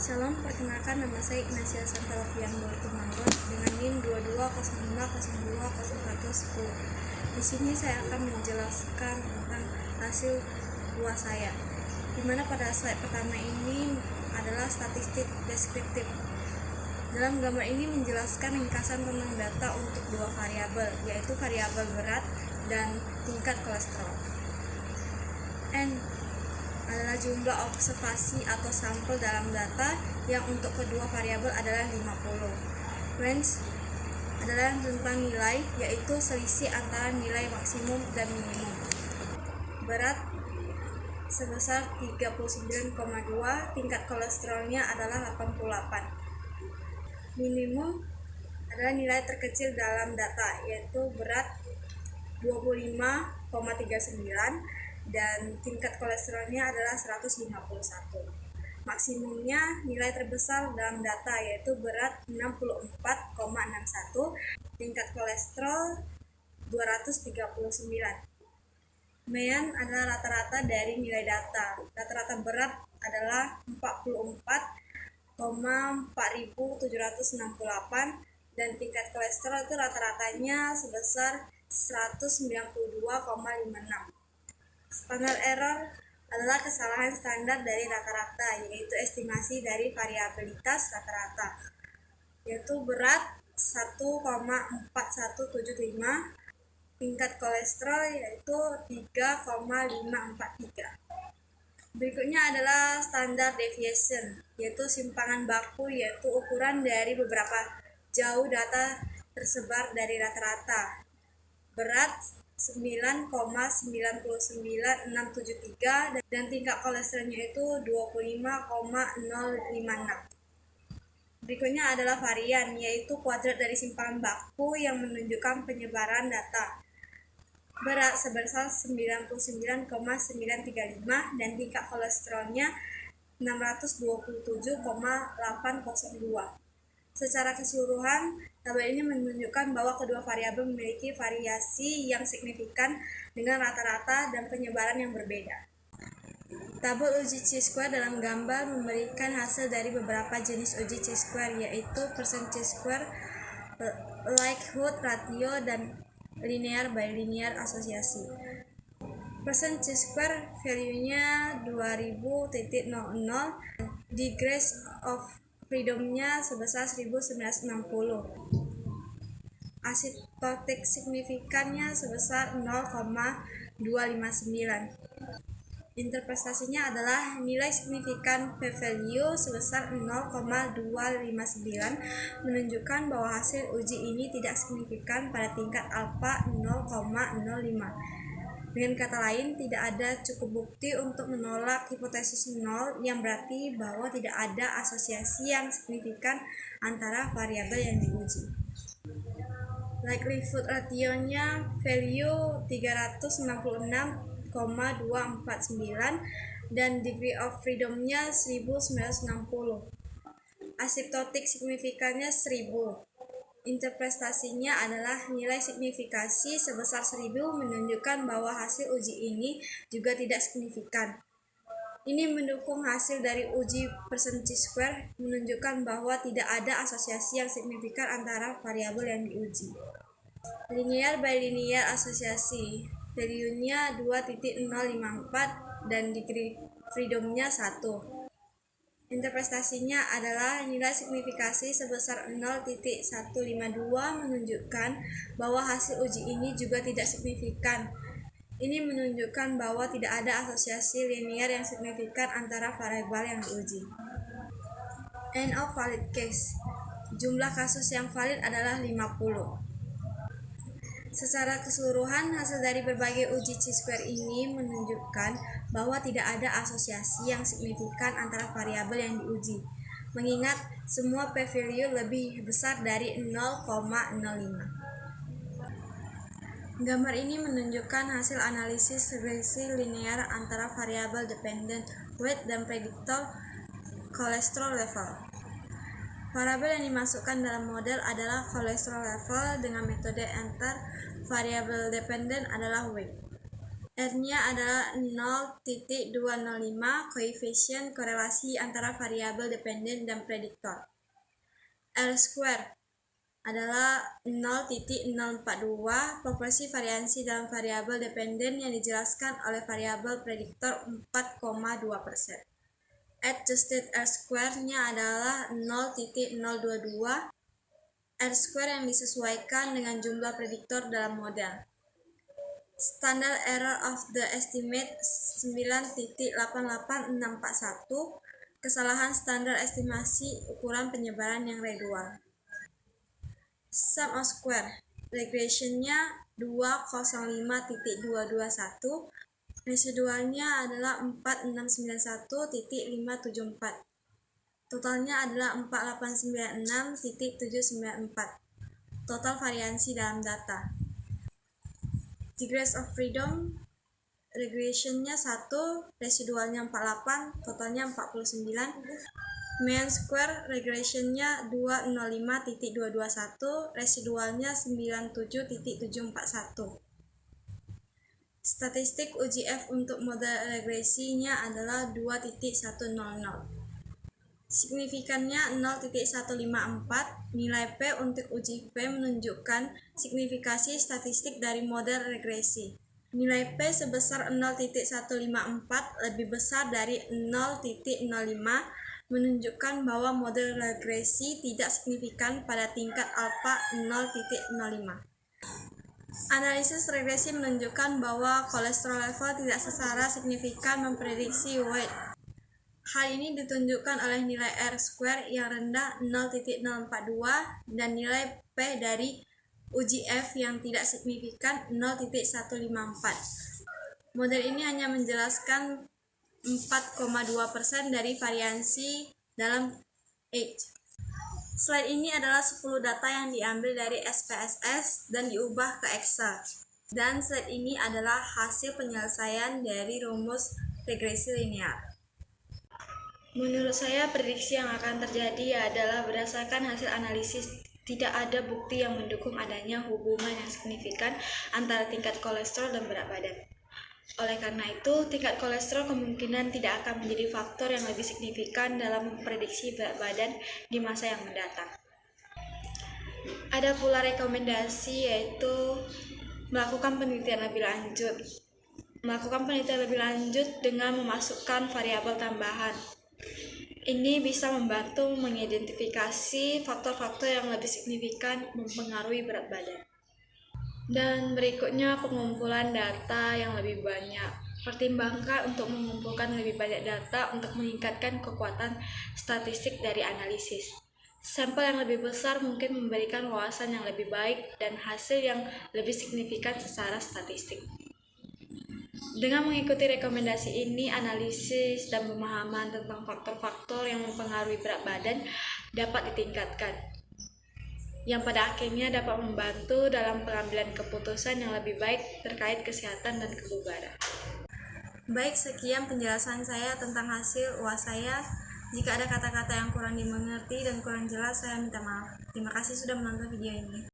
Salam, perkenalkan nama saya Ignacia Santalovian Bortumanggon dengan NIM 2205020110. Di sini saya akan menjelaskan tentang hasil buah saya, di mana pada slide pertama ini adalah statistik deskriptif. Dalam gambar ini menjelaskan ringkasan tentang data untuk dua variabel, yaitu variabel berat dan tingkat kolesterol. N adalah jumlah observasi atau sampel dalam data yang untuk kedua variabel adalah 50. Range adalah tentang nilai, yaitu selisih antara nilai maksimum dan minimum. Berat sebesar 39,2, tingkat kolesterolnya adalah 88. Minimum adalah nilai terkecil dalam data, yaitu berat 25,39 dan tingkat kolesterolnya adalah 151. Maksimumnya nilai terbesar dalam data, yaitu berat 64,61, tingkat kolesterol 239. Median adalah rata-rata dari nilai data. Rata-rata berat adalah 44.4768 dan tingkat kolesterol itu rata-ratanya sebesar 192,56. Standar error adalah kesalahan standar dari rata-rata, yaitu estimasi dari variabilitas rata-rata, yaitu berat 1,4175, tingkat kolesterol yaitu 3,543. Berikutnya adalah standar deviation, yaitu simpangan baku, yaitu ukuran dari beberapa jauh data tersebar dari rata-rata. Berat 9,999673 dan tingkat kolesterolnya itu 25,056. Berikutnya adalah varian, yaitu kuadrat dari simpangan baku yang menunjukkan penyebaran data. Berat sebesar 99,935 dan tingkat kolesterolnya 627,802. Secara keseluruhan, tabel ini menunjukkan bahwa kedua variabel memiliki variasi yang signifikan dengan rata-rata dan penyebaran yang berbeda. Tabel uji chi-square dalam gambar memberikan hasil dari beberapa jenis uji chi-square, yaitu percent chi-square, likelihood ratio, dan linear by linear asosiasi. Percent chi-square value-nya 2000.00, degrees of freedom-nya sebesar 1960. Asymptotic signifikannya sebesar 0,259. Interpretasinya adalah nilai signifikan p-value sebesar 0,259 menunjukkan bahwa hasil uji ini tidak signifikan pada tingkat alfa 0,05. Dengan kata lain, tidak ada cukup bukti untuk menolak hipotesis nol, yang berarti bahwa tidak ada asosiasi yang signifikan antara variabel yang diuji. Likelihood ratio-nya value 366,249 dan degree of freedom-nya 1960. Asymptotic signifikannya 1000. Interpretasinya adalah nilai signifikasi sebesar 1000 menunjukkan bahwa hasil uji ini juga tidak signifikan. Ini mendukung hasil dari uji percent chi-square menunjukkan bahwa tidak ada asosiasi yang signifikan antara variabel yang diuji. Linear by linear asosiasi, value-nya 2.054 dan degree freedom-nya 1. Interpretasinya adalah nilai signifikasi sebesar 0.152 menunjukkan bahwa hasil uji ini juga tidak signifikan. Ini menunjukkan bahwa tidak ada asosiasi linear yang signifikan antara variabel yang diuji. N of valid case. Jumlah kasus yang valid adalah 50. Secara keseluruhan, hasil dari berbagai uji chi-square ini menunjukkan bahwa tidak ada asosiasi yang signifikan antara variabel yang diuji, mengingat semua p-value lebih besar dari 0,05. Gambar ini menunjukkan hasil analisis regresi linear antara variabel dependent weight dan prediktor kolesterol level. Variabel yang dimasukkan dalam model adalah kolesterol level dengan metode enter, variabel dependent adalah weight. R-nya adalah 0.205, koefisien korelasi antara variabel dependen dan prediktor. R-square adalah 0.042, proporsi variansi dalam variabel dependen yang dijelaskan oleh variabel prediktor 4,2%. Adjusted R-square-nya adalah 0.022, R-square yang disesuaikan dengan jumlah prediktor dalam model. Standard error of the estimate 9.88641, kesalahan standar estimasi ukuran penyebaran yang redual. Sum of square, regressionnya 205.221, residualnya adalah 4691.574, totalnya adalah 4896.794, total variansi dalam data. Degrees of freedom, regressionnya 1, residualnya 48, totalnya 49. Mean square, regressionnya 205.221, residualnya 97.741. Statistik uji F untuk model regresinya adalah 2.100. Signifikannya 0.154, nilai P untuk uji P menunjukkan signifikasi statistik dari model regresi. Nilai P sebesar 0.154 lebih besar dari 0.05 menunjukkan bahwa model regresi tidak signifikan pada tingkat alfa 0.05. Analisis regresi menunjukkan bahwa kolesterol level tidak secara signifikan memprediksi weight. Hal ini ditunjukkan oleh nilai R-square yang rendah 0.042 dan nilai P dari uji F yang tidak signifikan 0.154. Model ini hanya menjelaskan 4,2% dari variansi dalam age. Slide ini adalah 10 data yang diambil dari SPSS dan diubah ke Excel. Dan slide ini adalah hasil penyelesaian dari rumus regresi linear. Menurut saya, prediksi yang akan terjadi adalah berdasarkan hasil analisis. Tidak ada bukti yang mendukung adanya hubungan yang signifikan antara tingkat kolesterol dan berat badan. Oleh karena itu, tingkat kolesterol kemungkinan tidak akan menjadi faktor yang lebih signifikan dalam memprediksi berat badan di masa yang mendatang. Ada pula rekomendasi yaitu melakukan penelitian lebih lanjut dengan memasukkan variabel tambahan. Ini bisa membantu mengidentifikasi faktor-faktor yang lebih signifikan mempengaruhi berat badan. Dan berikutnya pengumpulan data yang lebih banyak. Pertimbangkan untuk mengumpulkan lebih banyak data untuk meningkatkan kekuatan statistik dari analisis. Sampel yang lebih besar mungkin memberikan wawasan yang lebih baik dan hasil yang lebih signifikan secara statistik. Dengan mengikuti rekomendasi ini, analisis dan pemahaman tentang faktor-faktor yang mempengaruhi berat badan dapat ditingkatkan, yang pada akhirnya dapat membantu dalam pengambilan keputusan yang lebih baik terkait kesehatan dan kebugaran. Baik, sekian penjelasan saya tentang hasil UAS saya. Jika ada kata-kata yang kurang dimengerti dan kurang jelas, saya minta maaf. Terima kasih sudah menonton video ini.